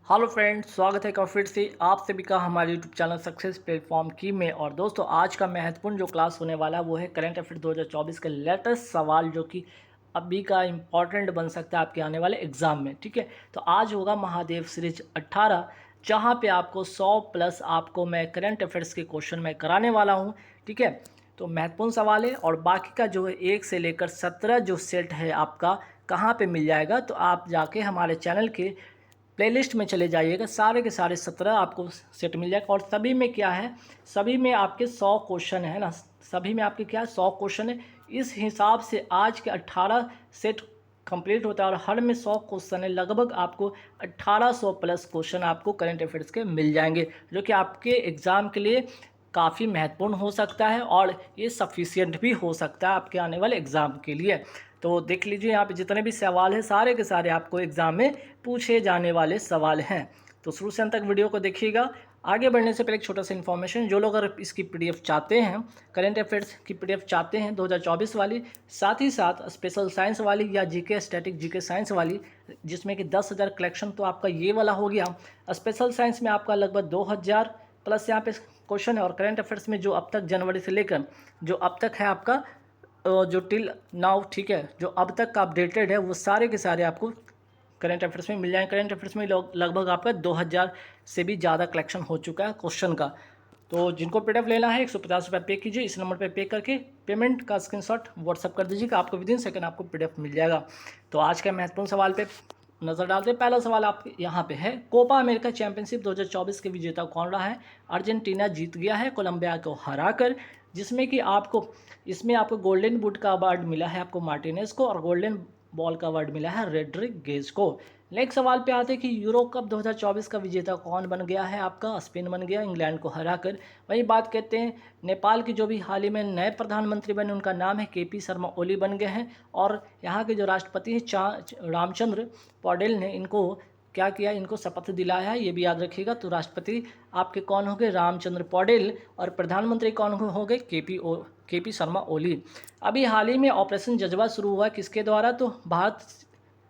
Hello friends, स्वागत है एक बार फिर से आप सभी का हमारे यूट्यूब चैनल सक्सेस प्लेटफॉर्म की में। और दोस्तों, आज का महत्वपूर्ण जो क्लास होने वाला है वो है करंट अफेयर 2024 के लेटेस्ट सवाल, जो कि अभी का इम्पॉर्टेंट बन सकता है आपके आने वाले एग्जाम में। ठीक है, तो आज होगा महादेव सीरीज 18, जहाँ पे आपको 100 प्लस आपको मैं करंट अफेयर्स के क्वेश्चन मैं कराने वाला हूँ। ठीक है, तो महत्वपूर्ण सवाल है। और बाकी का जो है 1 से लेकर 17 जो सेट है आपका कहाँ पे मिल जाएगा, तो आप जाके हमारे चैनल के प्लेलिस्ट में चले जाइएगा, सारे के सारे 17 आपको सेट मिल जाएगा। और सभी में क्या है, सभी में आपके 100 क्वेश्चन है ना, सभी में आपके क्या है 100 क्वेश्चन है। इस हिसाब से आज के 18 सेट कंप्लीट होता है और हर में 100 क्वेश्चन है। लगभग आपको 1800 प्लस क्वेश्चन आपको करंट अफेयर्स के मिल जाएंगे, जो कि आपके एग्ज़ाम के लिए काफ़ी महत्वपूर्ण हो सकता है और ये सफिशियंट भी हो सकता है आपके आने वाले एग्ज़ाम के लिए। तो देख लीजिए, यहाँ पे जितने भी सवाल हैं सारे के सारे आपको एग्ज़ाम में पूछे जाने वाले सवाल हैं। तो शुरू से अंत तक वीडियो को देखिएगा। आगे बढ़ने से पहले एक छोटा सा इन्फॉर्मेशन, जो लोग अगर इसकी पीडीएफ चाहते हैं, करंट अफेयर्स की पीडीएफ चाहते हैं 2024 वाली, साथ ही साथ स्पेशल साइंस वाली या जीके स्टैटिक जीके साइंस वाली, जिसमें कि 10,000 कलेक्शन, तो आपका ये वाला हो गया। स्पेशल साइंस में आपका लगभग 2,000 प्लस यहाँ पे क्वेश्चन है। और करंट अफेयर्स में जो अब तक जनवरी से लेकर जो अब तक है आपका जो टिल नाउ, ठीक है, जो अब तक का अपडेटेड है वो सारे के सारे आपको करंट अफेयर्स में मिल जाएंगे। करंट अफेयर्स में लगभग आपका 2000 से भी ज़्यादा कलेक्शन हो चुका है क्वेश्चन का। तो जिनको पीडीएफ लेना है 150 रुपये पे कीजिए, इस नंबर पे पे करके पेमेंट का स्क्रीनशॉट व्हाट्सअप कर दीजिएगा, आपको विदिन सेकंड आपको पीडीएफ मिल जाएगा। तो आज के महत्वपूर्ण सवाल पे नज़र डालते हैं। पहला सवाल आप यहाँ पे है, कोपा अमेरिका चैंपियनशिप 2024 के विजेता कौन रहा है? अर्जेंटीना जीत गया है कोलंबिया को हराकर, जिसमें कि आपको इसमें आपको गोल्डन बूट का अवार्ड मिला है आपको मार्टिनेज को, और गोल्डन बॉल का अवार्ड मिला है रेड्रिगेज को। नेक्स्ट सवाल पे आते हैं कि यूरो कप 2024 का विजेता कौन बन गया है? आपका स्पेन बन गया इंग्लैंड को हराकर। वही बात कहते हैं, नेपाल के जो भी हाल ही में नए प्रधानमंत्री बने उनका नाम है केपी शर्मा ओली बन गए हैं। और यहाँ के जो राष्ट्रपति हैं रामचंद्र पौडेल ने इनको क्या किया, इनको शपथ दिलाया है, ये भी याद रखिएगा। तो राष्ट्रपति आपके कौन हो गए? रामचंद्र पौडेल। और प्रधानमंत्री कौन हो गए? केपी शर्मा ओली। अभी हाल ही में ऑपरेशन जज्बा शुरू हुआ किसके द्वारा? तो भारत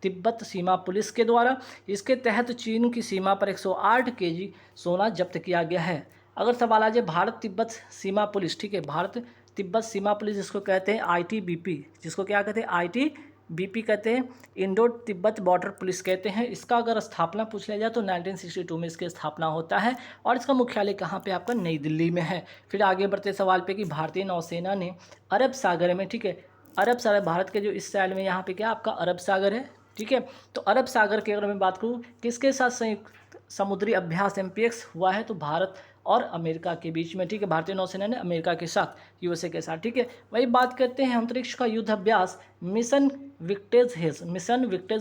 तिब्बत सीमा पुलिस के द्वारा। इसके तहत चीन की सीमा पर 108 केजी सोना जब्त किया गया है। अगर सवाल आ जाए भारत तिब्बत सीमा पुलिस, ठीक है, भारत तिब्बत सीमा पुलिस जिसको कहते हैं आईटीबीपी, जिसको क्या कहते हैं आईटीबीपी कहते हैं, इंडो तिब्बत बॉर्डर पुलिस कहते हैं। इसका अगर स्थापना पूछ लिया जाए तो 1962 में इसकी स्थापना होता है। और इसका मुख्यालय कहाँ पे? आपका नई दिल्ली में है। फिर आगे बढ़ते सवाल पे कि भारतीय नौसेना ने अरब सागर में, ठीक है, अरब सागर भारत के जो इस साइड में यहाँ पे क्या आपका अरब सागर है, ठीक है। तो अरब सागर की अगर मैं बात करूँ किसके साथ संयुक्त समुद्री अभ्यास एमपीएक्स हुआ है? तो भारत और अमेरिका के बीच में, ठीक है, भारतीय नौसेना ने अमेरिका के साथ, यूएसए के साथ, ठीक है। वही बात करते हैं अंतरिक्ष का युद्ध अभ्यास मिशन विक्टेज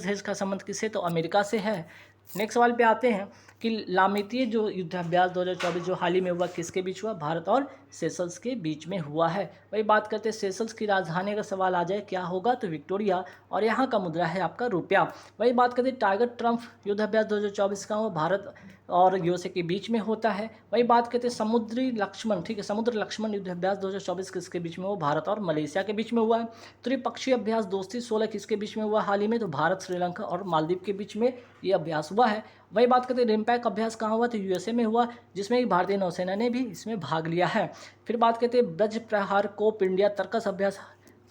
हेज का संबंध किससे? तो अमेरिका से है। नेक्स्ट सवाल पे आते हैं कि लामितीय जो युद्धाभ्यास 2024 जो हाल ही में हुआ किसके बीच हुआ? भारत और सेशल्स के बीच में हुआ है। वही बात करते हैं सेशल्स की राजधानी का सवाल आ जाए क्या होगा? तो विक्टोरिया। और यहाँ का मुद्रा है आपका रुपया। वही बात करते हैं टाइगर ट्रम्प युद्धाभ्यास 2024 का हुआ भारत और यूएसए के बीच में होता है। वही बात करते हैं समुद्री लक्ष्मण, ठीक है, समुद्र लक्ष्मण युद्धाभ्यास 2024 किसके बीच में हुआ? भारत और मलेशिया के बीच में हुआ है। त्रिपक्षीय अभ्यास दोस्ती 16 किसके बीच में हुआ हाल ही में? तो भारत श्रीलंका और मालदीव के बीच में ये अभ्यास हुआ है। वही बात करते हैं रिम्पैक अभ्यास कहाँ हुआ? तो यूएसए में हुआ, जिसमें भारतीय नौसेना ने भी इसमें भाग लिया है। फिर बात करते हैं ब्रज प्रहार कोप इंडिया तर्कस अभ्यास,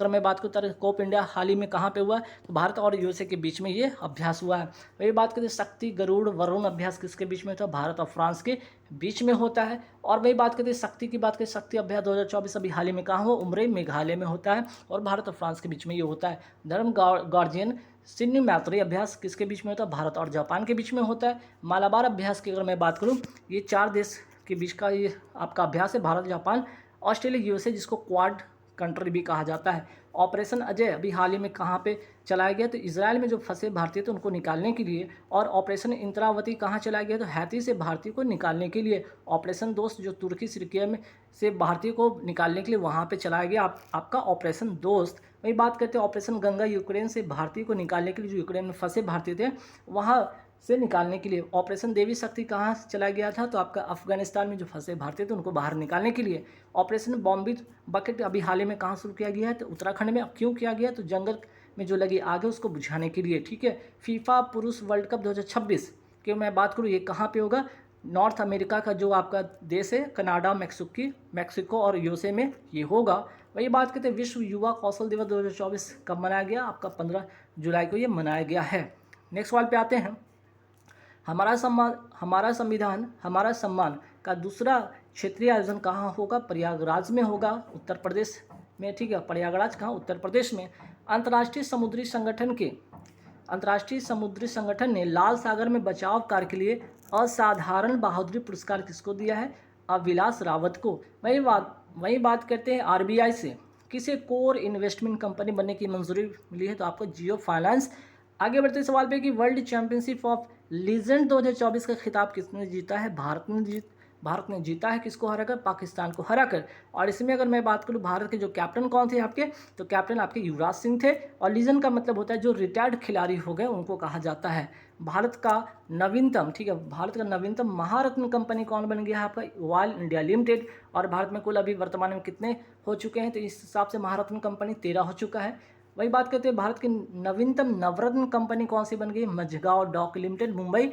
अगर मैं बात करूँ कोप इंडिया हाल ही में कहाँ पे हुआ? तो भारत और यूएसए के बीच में ये अभ्यास हुआ है। वही बात करें शक्ति गरुड़ वरुण अभ्यास किसके बीच में था? भारत और फ्रांस के बीच में होता है। और वही बात करते हैं शक्ति की बात करें, शक्ति अभ्यास 2024 अभी हाल ही में कहाँ हुआ? उमरे मेघालय में होता है और भारत और फ्रांस के बीच में ये होता है। धर्म गार्जियन सिन्यू मैत्री अभ्यास किसके बीच में होता है? भारत और जापान के बीच में होता है। मालाबार अभ्यास की अगर मैं बात करूँ, ये 4 देश के बीच का ये आपका अभ्यास है, भारत, जापान, ऑस्ट्रेलिया, यूएसए, जिसको क्वाड कंट्री भी कहा जाता है। ऑपरेशन अजय अभी हाल ही में कहाँ पे चलाया गया? तो इजराइल में जो फंसे भारतीय थे उनको निकालने के लिए। और ऑपरेशन इंद्रावती कहाँ चलाया गया? तो हैती से भारतीय को निकालने के लिए। ऑपरेशन दोस्त जो तुर्की सिरिया में से भारतीय को निकालने के लिए वहाँ पे चलाया गया आपका ऑपरेशन दोस्त। वही बात करते हैं ऑपरेशन गंगा, यूक्रेन से भारतीय को निकालने के लिए, जो यूक्रेन में फंसे भारतीय थे वहाँ से निकालने के लिए। ऑपरेशन देवी शक्ति कहाँ से चलाया गया था? तो आपका अफगानिस्तान में जो फंसे भारतीय थे उनको बाहर निकालने के लिए। ऑपरेशन बॉम्बे बकेट अभी हाल ही में कहाँ शुरू किया गया है? तो उत्तराखंड में। क्यों किया गया? तो जंगल में जो लगी आग है उसको बुझाने के लिए, ठीक है। फीफा पुरुष वर्ल्ड कप 2026 कि मैं बात करूँ ये कहाँ पे होगा, नॉर्थ अमेरिका का जो आपका देश है कनाडा, मैक्सिको और यूएसए में ये होगा। वही बात करते हैं विश्व युवा कौशल दिवस 2024 कब मनाया गया, आपका 15 जुलाई को ये मनाया गया है। नेक्स्ट सवाल पे आते हैं। हमारा संविधान हमारा सम्मान का दूसरा क्षेत्रीय आयोजन कहाँ होगा, प्रयागराज में होगा, उत्तर प्रदेश में, ठीक है। प्रयागराज कहाँ, उत्तर प्रदेश में। अंतर्राष्ट्रीय समुद्री संगठन ने लाल सागर में बचाव कार्य के लिए असाधारण बहादुरी पुरस्कार किसको दिया है, अविलास रावत को। वही बात करते हैं आरबीआई से किसे कोर इन्वेस्टमेंट कंपनी बनने की मंजूरी मिली है, तो आपको जियो फाइनेंस। आगे बढ़ते सवाल पे कि वर्ल्ड चैंपियनशिप ऑफ लीजेंड 2024 का खिताब किसने जीता है, भारत ने जीता है। किसको हराकर, पाकिस्तान को हराकर। और इसमें अगर मैं बात करूं भारत के जो कैप्टन कौन थे आपके, तो कैप्टन आपके युवराज सिंह थे। और लीजेंड का मतलब होता है जो रिटायर्ड खिलाड़ी हो गए उनको कहा जाता है। भारत का नवीनतम, ठीक है, भारत का नवीनतम महारत्न कंपनी कौन बन गया है, आपका ऑयल इंडिया लिमिटेड। और भारत में कुल अभी वर्तमान में कितने हो चुके हैं, तो इस हिसाब से महारत्न कंपनी 13 हो चुका है। वही बात करते हैं भारत की नवीनतम नवरत्न कंपनी कौन सी बन गई, मझगांव डॉक लिमिटेड, मुंबई।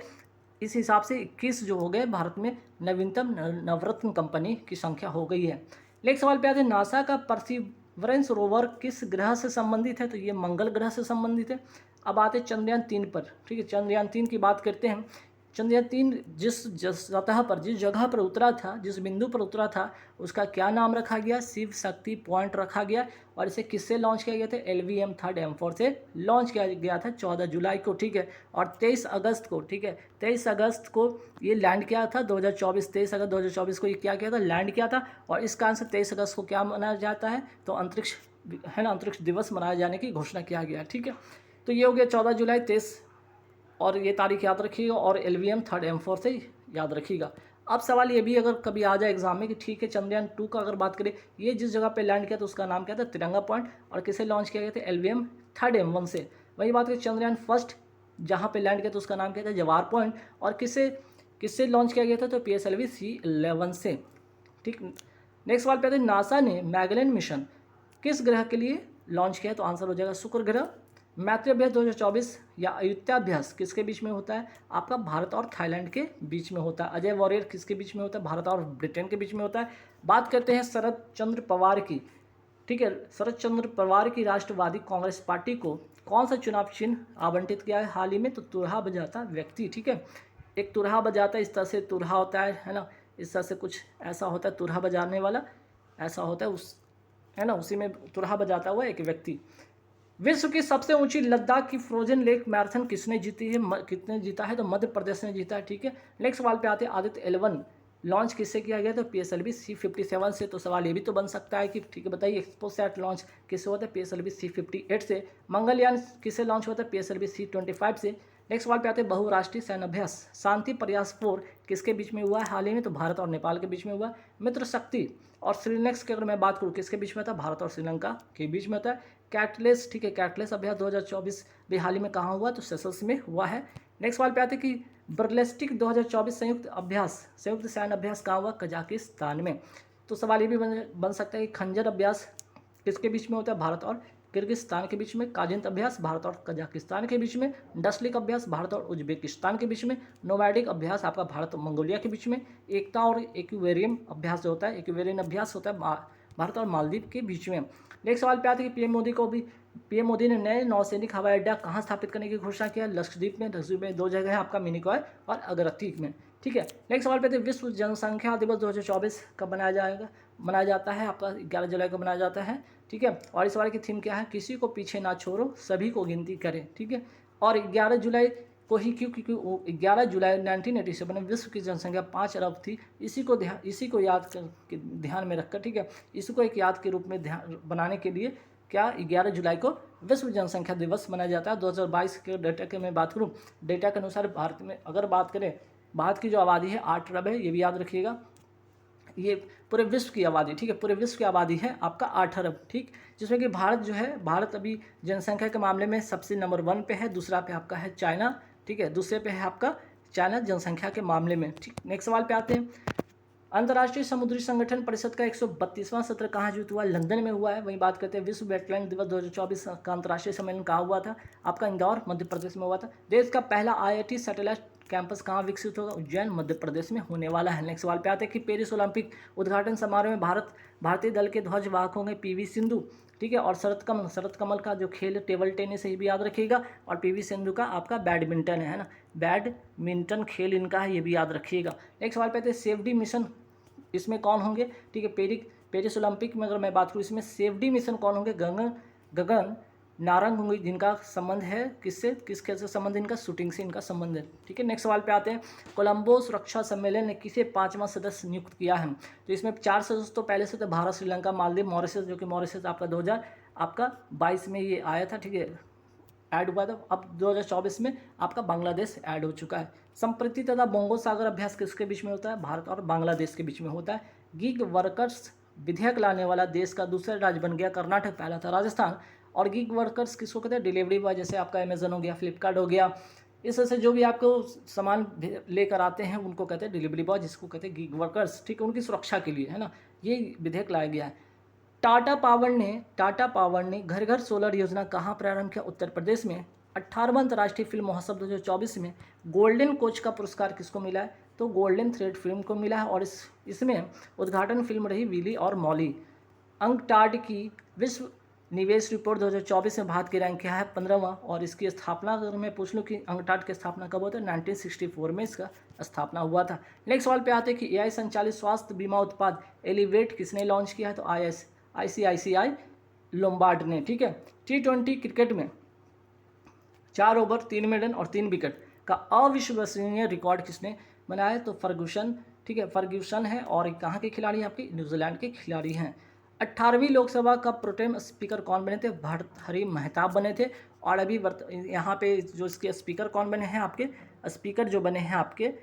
इस हिसाब से 21 जो हो गए भारत में नवीनतम नवरत्न कंपनी की संख्या हो गई है। नेक्स्ट सवाल पे आते हैं नासा का परसिवरेंस रोवर किस ग्रह से संबंधित है, तो ये मंगल ग्रह से संबंधित है। अब आते हैं चंद्रयान 3 पर, ठीक है। चंद्रयान 3 की बात करते हैं। चंद्रयान 3 जिस सतह पर, जिस जगह पर उतरा था, जिस बिंदु पर उतरा था, उसका क्या नाम रखा गया, शिव शक्ति पॉइंट रखा गया। और इसे किससे लॉन्च किया गया था, LVM 3rd M4 से लॉन्च किया गया था 14 जुलाई को, ठीक है। और 23 अगस्त को, ठीक है, 23 अगस्त को ये लैंड किया था 2024, 23 अगस्त 2024 को ये क्या किया था, लैंड किया था। और इस कारण से 23 अगस्त को क्या मनाया जाता है, तो अंतरिक्ष है ना, अंतरिक्ष दिवस मनाए जाने की घोषणा किया गया, ठीक है। तो ये हो गया 14 जुलाई, 23, और ये तारीख याद रखिएगा, और LVM 3rd M4 से याद रखिएगा। अब सवाल ये भी अगर कभी आ जाए एग्जाम में कि ठीक है चंद्रयान 2 का अगर बात करें, ये जिस जगह पे लैंड किया तो उसका नाम क्या था, तिरंगा पॉइंट। और किसे लॉन्च किया गया था, LVM 3rd M1 से। वही बात करें चंद्रयान फर्स्ट जहाँ पे लैंड किया तो उसका नाम क्या था, जवाहर पॉइंट। और किससे लॉन्च किया गया था, तो PSLV C11 से, ठीक। नेक्स्ट सवाल पे आते हैं नासा ने मैगेलन मिशन किस ग्रह के लिए लॉन्च किया, तो आंसर हो जाएगा शुक्र ग्रह। मैत्री अभ्यास 2024 या अयुत्याभ्यास किसके बीच में होता है, आपका भारत और थाईलैंड के बीच में होता है। अजय वॉरियर किसके बीच में होता है, भारत और ब्रिटेन के बीच में होता है। बात करते हैं शरद चंद्र पवार की, ठीक है। शरद चंद्र पवार की राष्ट्रवादी कांग्रेस पार्टी को कौन सा चुनाव चिन्ह आवंटित किया है हाल ही में, तो तुरहा बजाता व्यक्ति, ठीक है। एक तुरहा बजाता है, इस तरह से तुरहा होता है ना, इस तरह से कुछ ऐसा होता है तुरहा बजाने वाला, ऐसा होता है उस, है ना, उसी में तुरहा बजाता हुआ एक व्यक्ति। विश्व की सबसे ऊंची लद्दाख की फ्रोजन लेक मैराथन किसने जीती है, कितने जीता है, तो मध्य प्रदेश ने जीता है, ठीक है। नेक्स्ट सवाल पे आते हैं आदित्य L1 लॉन्च किससे किया गया, तो PSLV C57 से। तो सवाल ये भी तो बन सकता है कि ठीक है बताइए एक्सपोसैट लॉन्च किससे हुआ था, PSLV C58 से। मंगलयान किससे लॉन्च हुआ था, PSLV C25 से। नेक्स्ट सवाल पे आते हैं बहुराष्ट्रीय सैन्य अभ्यास शांति प्रयास 4 किसके बीच में हुआ है हाल ही में, तो भारत और नेपाल के बीच में हुआ। मित्र शक्ति और श्रीलंका की अगर मैं बात करूँ किसके बीच में था, भारत और श्रीलंका के बीच में होता है। कैटलेस, ठीक है, कैटलेस अभ्यास 2024 भी हाल ही में कहाँ हुआ, तो सेशल्स में हुआ है। नेक्स्ट सवाल पे आते हैं कि बर्लेस्टिक 2024 संयुक्त सैन्य अभ्यास कहाँ हुआ, कजाकिस्तान में। तो सवाल ये भी बन सकता है कि खंजर अभ्यास किसके बीच में होता है, भारत और किर्गिस्तान के बीच में। काजिंत अभ्यास भारत और कजाकिस्तान के बीच में। डसलिक अभ्यास भारत और उज्बेकिस्तान के बीच में। नोमैडिक अभ्यास आपका भारत और मंगोलिया के बीच में। एकता और एक्वेरियम अभ्यास जो होता है, एक्वेरियन अभ्यास होता है भारत और मालदीव के बीच में। नेक्स्ट सवाल पे आते हैं कि पीएम मोदी ने नए नौसैनिक हवाई अड्डा कहाँ स्थापित करने की घोषणा किया, लक्षद्वीप में 2 जगह है आपका, मिनिकॉय और अगरतीक में, ठीक है। नेक्स्ट सवाल पे विश्व जनसंख्या दिवस 2024 कब मनाया जाता है, आपका 11 जुलाई को मनाया जाता है, ठीक है। और इस बार की थीम क्या है, किसी को पीछे ना छोड़ो सभी को गिनती करें, ठीक है। और 11 जुलाई को ही क्योंकि 11 जुलाई 1987 में विश्व की जनसंख्या 5 अरब थी। इसी को याद कर ध्यान में रखकर, ठीक है, इसको एक याद के रूप में ध्यान बनाने के लिए क्या 11 जुलाई को विश्व जनसंख्या दिवस मनाया जाता है। 2022 के डेटा की मैं बात करूं, डेटा के अनुसार भारत में अगर बात करें, भारत की जो आबादी है 8 अरब है, ये भी याद रखिएगा। ये पूरे विश्व की आबादी, ठीक है, पूरे विश्व की आबादी है आपका 8 अरब, ठीक। जिसमें कि भारत जो है, भारत अभी जनसंख्या के मामले में सबसे नंबर 1 पे है, दूसरा पे आपका है चाइना, ठीक है, दूसरे पे है आपका चाइना जनसंख्या के मामले में, ठीक। नेक्स्ट सवाल पे आते हैं, अंतर्राष्ट्रीय समुद्री संगठन परिषद का 132वां सत्र कहाँ आयोजित हुआ, लंदन में हुआ है। वहीं बात करते हैं विश्व वेटलैंड दिवस 2024 का अंतर्राष्ट्रीय सम्मेलन कहाँ हुआ था, आपका इंदौर मध्य प्रदेश में हुआ था। देश का पहला IIT सैटेलाइट कैंपस कहाँ विकसित होगा? उज्जैन मध्य प्रदेश में होने वाला है। नेक्स्ट सवाल पे आते हैं कि पेरिस ओलंपिक उद्घाटन समारोह में भारतीय दल के ध्वजवाहक होंगे पीवी सिंधु, ठीक है। और शरत कमल का जो खेल टेबल टेनिस है ये भी याद रखिएगा। और पीवी सिंधु का आपका बैडमिंटन है ना, बैडमिंटन खेल इनका है, ये भी याद रखिएगा। नेक्स्ट सवाल पे आते हैं सेफ्टी मिशन, इसमें कौन होंगे? ठीक है, पेरिस ओलंपिक में अगर मैं बात करूँ इसमें सेफ्टी मिशन कौन होंगे? गगन नारंग होंगे, जिनका संबंध है किससे, किस खेल से संबंध इनका? शूटिंग से इनका संबंध है, ठीक है। नेक्स्ट सवाल पे आते हैं, कोलंबो सुरक्षा सम्मेलन ने किसे 5वां सदस्य नियुक्त किया है? तो इसमें 4 सदस्य तो पहले से थे, भारत, श्रीलंका, मालदीव, मॉरिशस, जो कि मॉरिशस आपका 2022 में ये आया था, ठीक है, ऐड हुआ था। अब 2024 में आपका बांग्लादेश ऐड हो चुका है। संप्रति तथा बोंगो सागर अभ्यास किसके बीच में होता है? भारत और बांग्लादेश के बीच में होता है। गीग वर्कर्स विधेयक लाने वाला देश का दूसरा राज्य बन गया कर्नाटक, पहला था राजस्थान। और गीग वर्कर्स किसको कहते हैं? डिलीवरी बॉय, जैसे आपका अमेजन हो गया, फ्लिपकार्ट हो गया, इस तरह से जो भी आपको सामान लेकर आते हैं उनको कहते हैं डिलीवरी बॉय, जिसको कहते हैं गीग वर्कर्स, ठीक है, उनकी सुरक्षा के लिए, है ना, ये विधेयक लाया गया है। टाटा पावर ने घर घर सोलर योजना कहाँ प्रारंभ किया? उत्तर प्रदेश में। 18वां अंतर्राष्ट्रीय फिल्म महोत्सव 2024 में गोल्डन कोच का पुरस्कार किसको मिला है? तो गोल्डन थ्रेड फिल्म को मिला है। और इसमें उद्घाटन फिल्म रही विली और मॉली। अंकटाड की विश्व निवेश रिपोर्ट 2024 में भारत की रैंक क्या है? 15वां। और इसकी स्थापना अगर मैं पूछ लूँ कि अंकटाड की स्थापना कब हुआ था? 1964 में इसका स्थापना हुआ था। नेक्स्ट सवाल पे आते हैं कि एआई संचालित स्वास्थ्य बीमा उत्पाद एलिवेट किसने लॉन्च किया है? तो ICICI लोम्बार्ड ने, ठीक है। T20 क्रिकेट में 4 ओवर 3 मेडन और 3 विकेट का अविश्वसनीय रिकॉर्ड किसने बनाया? तो फर्गूसन, ठीक है, फर्गूसन है। और कहाँ के खिलाड़ी हैं? आपके न्यूजीलैंड के खिलाड़ी हैं। 18वीं लोकसभा का प्रोटेम स्पीकर कौन बने थे? भर्तृहरि मेहताब बने थे। और अभी यहाँ पे जो इसके स्पीकर कौन बने हैं? आपके स्पीकर जो बने हैं आपके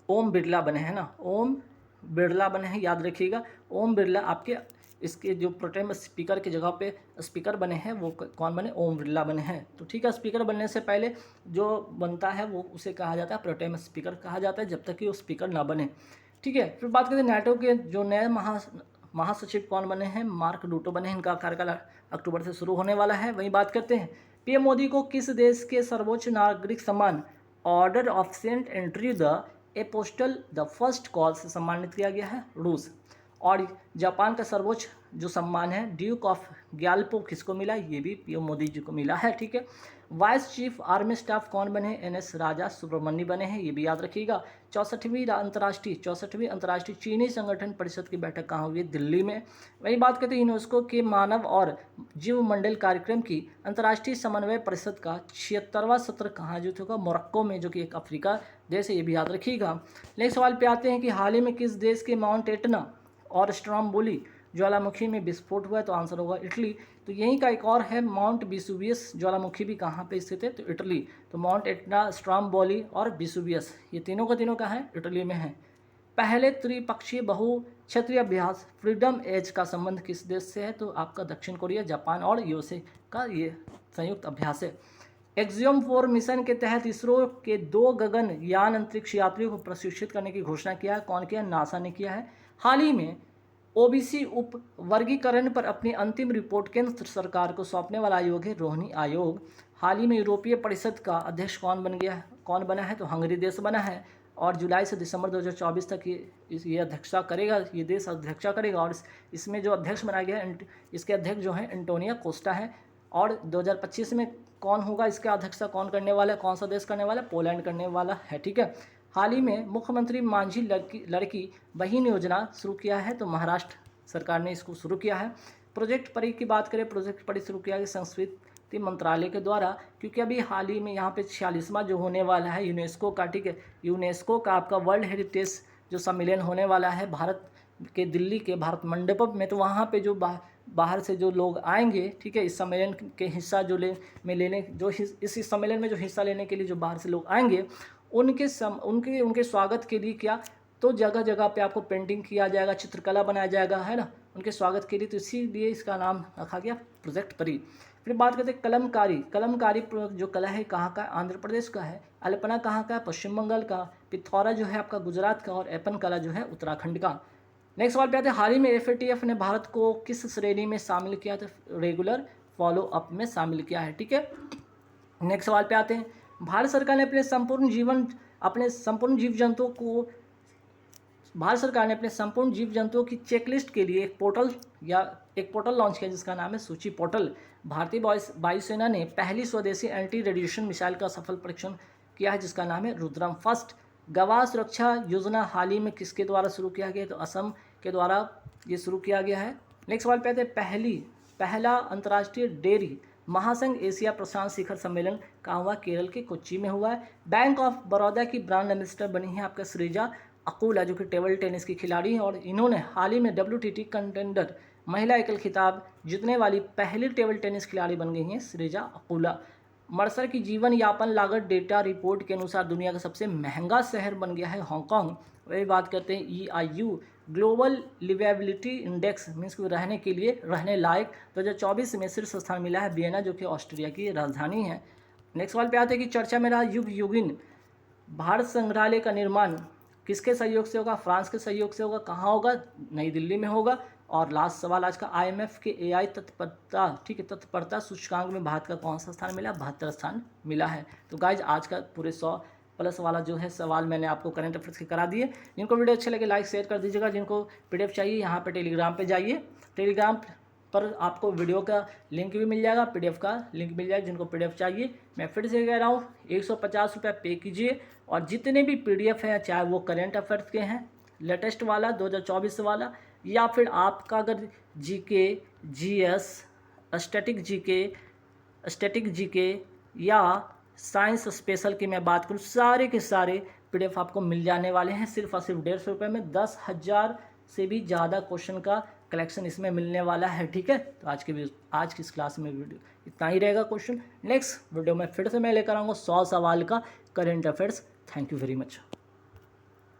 ओम बिरला बने हैं ना, ओम बिरला बने हैं, याद रखिएगा। ओम बिरला आपके इसके जो प्रोटेम स्पीकर की जगह पे स्पीकर बने हैं वो कौन बने? ओम बिरला बने हैं। तो ठीक है, स्पीकर बनने से पहले जो बनता है वो उसे कहा जाता है प्रोटेम स्पीकर कहा जाता है, जब तक कि वो स्पीकर ना बने, ठीक है। फिर बात करते हैं नाटो के जो नए महासचिव कौन बने हैं? मार्क रूटो बने हैं, इनका कार्यकाल अक्टूबर से शुरू होने वाला है। वहीं बात करते हैं पीएम मोदी को किस देश के सर्वोच्च नागरिक सम्मान order of Saint Andrew the apostle the first call से सम्मानित किया गया है? रूस। और जापान का सर्वोच्च जो सम्मान है ड्यूक ऑफ ग्याल्पो किसको मिला? ये भी पीएम मोदी जी को मिला है, ठीक है। वाइस चीफ आर्मी स्टाफ कौन बने हैं? NS राजा सुब्रमण्य बने हैं, ये भी याद रखिएगा। 64वीं अंतर्राष्ट्रीय चीनी संगठन परिषद की बैठक कहाँ हुई? दिल्ली में। वही बात करते हैं यूनेस्को के मानव और जीव मंडल कार्यक्रम की अंतर्राष्ट्रीय समन्वय परिषद का 76वां सत्र कहाँ आयोजित होगा? मोरक्को में, जो कि एक अफ्रीका देश है, ये भी याद रखिएगा। नेक्स्ट सवाल पे आते हैं कि हाल ही में किस देश के माउंट एटना और स्ट्रोम्बोली ज्वालामुखी में विस्फोट हुआ है? तो आंसर होगा इटली। तो यहीं का एक और है माउंट विसुवियस ज्वालामुखी भी कहाँ पे स्थित है? तो इटली। तो माउंट एटना, स्ट्रोम्बोली और विसुवियस ये तीनों का तीनों कहाँ है? इटली में है। पहले त्रिपक्षीय बहु क्षेत्रीय अभ्यास फ्रीडम एज का संबंध किस देश से है? तो आपका दक्षिण कोरिया, जापान और यूएसए का ये संयुक्त अभ्यास है। एक्सियोम 4 मिशन के तहत इसरो के 2 गगनयान अंतरिक्ष यात्रियों को प्रशिक्षित करने की घोषणा किया है। कौन किया? नासा ने किया है। हाल ही में ओबीसी उप वर्गीकरण पर अपनी अंतिम रिपोर्ट केंद्र सरकार को सौंपने वाला आयोग है रोहिणी आयोग। हाल ही में यूरोपीय परिषद का अध्यक्ष कौन बना है? तो हंगरी देश बना है। और जुलाई से दिसंबर 2024 तक ये अध्यक्षता करेगा, ये देश अध्यक्षता करेगा। और इसमें जो अध्यक्ष बनाया गया है, इसके अध्यक्ष जो हैं एंटोनियो कोस्टा हैं। और 2025 में कौन होगा इसका अध्यक्षता? कौन करने वाला है? कौन सा देश करने वाला है? पोलैंड करने वाला है, ठीक है। हाल ही में मुख्यमंत्री मांझी लड़की बहन योजना शुरू किया है, तो महाराष्ट्र सरकार ने इसको शुरू किया है। प्रोजेक्ट परी की बात करें, प्रोजेक्ट परी शुरू किया है संस्कृति मंत्रालय के द्वारा, क्योंकि अभी हाल ही में यहाँ पे 46वां जो होने वाला है यूनेस्को का, ठीक है, यूनेस्को का आपका वर्ल्ड हेरिटेज जो सम्मेलन होने वाला है भारत के दिल्ली के भारत मंडपम में। तो वहाँ पे जो बाहर से जो लोग आएंगे, ठीक है, इस सम्मेलन के हिस्सा इस सम्मेलन में जो हिस्सा लेने के लिए जो बाहर से लोग आएंगे उनके स्वागत के लिए क्या? तो जगह जगह पे आपको पेंटिंग किया जाएगा, चित्रकला बनाया जाएगा, है ना, उनके स्वागत के लिए। तो इसीलिए इसका नाम रखा गया प्रोजेक्ट परी। फिर बात करते हैं कलमकारी जो कला है कहाँ का? आंध्र प्रदेश का है। अल्पना कहाँ का? पश्चिम बंगाल का। पिथौरा जो है आपका गुजरात का। और एपन कला जो है उत्तराखंड का। नेक्स्ट सवाल पे आते हैं, हाल ही में FATF ने भारत को किस श्रेणी में शामिल किया? तो रेगुलर फॉलो अप में शामिल किया है, ठीक है। नेक्स्ट सवाल पे आते हैं, भारत सरकार ने अपने संपूर्ण जीवन अपने संपूर्ण जीव जंतुओं को भारत सरकार ने अपने संपूर्ण जीव जंतुओं की चेकलिस्ट के लिए एक पोर्टल लॉन्च किया जिसका नाम है सूची पोर्टल। भारतीय वायुसेना ने पहली स्वदेशी एंटी रेडिएशन मिसाइल का सफल परीक्षण किया है जिसका नाम है रुद्रम फर्स्ट। गवाह सुरक्षा योजना हाल ही में किसके द्वारा शुरू किया गया? तो असम के द्वारा ये शुरू किया गया है। नेक्स्ट सवाल पे आते हैं, पहला अंतर्राष्ट्रीय डेयरी महासंघ एशिया प्रशांत शिखर सम्मेलन कहाँ हुआ? केरल के कोच्चि में हुआ है। बैंक ऑफ बड़ौदा की ब्रांड एम्बेसडर बनी है आपका श्रीजा अकुला जो कि टेबल टेनिस की खिलाड़ी हैं और इन्होंने हाल ही में WTT कंटेंडर महिला एकल खिताब जीतने वाली पहली टेबल टेनिस खिलाड़ी बन गई हैं श्रीजा अकुला। मर्सर की जीवन यापन लागत डेटा रिपोर्ट के अनुसार दुनिया का सबसे महंगा शहर बन गया है हांगकांग। वही बात करते हैं EIU global liveability index means रहने के लिए रहने लायक 2024 में शीर्ष स्थान मिला है वियना जो कि ऑस्ट्रिया की राजधानी है। नेक्स्ट सवाल पे आते हैं कि चर्चा में रहा युग युगिन भारत संग्रहालय का निर्माण किसके सहयोग से होगा? फ्रांस के सहयोग से होगा। कहाँ होगा? नई दिल्ली में होगा। और लास्ट सवाल आज का IMF के AI तत्परता तत्परता सूचकांक में भारत का कौन सा स्थान मिला? 72 स्थान मिला है। तो गाइज आज का पूरे 100+ वाला जो है सवाल मैंने आपको करंट अफेयर्स के करा दिए। जिनको वीडियो अच्छे लगे लाइक शेयर कर दीजिएगा। जिनको PDF चाहिए यहाँ पे टेलीग्राम पे जाइए, टेलीग्राम पर आपको वीडियो का लिंक भी मिल जाएगा, PDF का लिंक मिल जाएगा। जिनको PDF चाहिए मैं फिर से कह रहा हूँ 150 रुपये पे कीजिए और जितने भी PDF हैं चाहे वो करंट अफेयर्स के हैं लेटेस्ट वाला 2024 वाला या फिर आपका अगर GK GS स्टैटिक GK या साइंस स्पेशल की मैं बात करूँ सारे के सारे PDF आपको मिल जाने वाले हैं सिर्फ और सिर्फ 150 रुपये में। 10,000 से भी ज़्यादा क्वेश्चन का कलेक्शन इसमें मिलने वाला है। ठीक है, तो आज की इस क्लास में वीडियो इतना ही रहेगा क्वेश्चन। नेक्स्ट वीडियो में फिर से मैं लेकर आऊँगा 100 सवाल का current affairs. Thank you very much.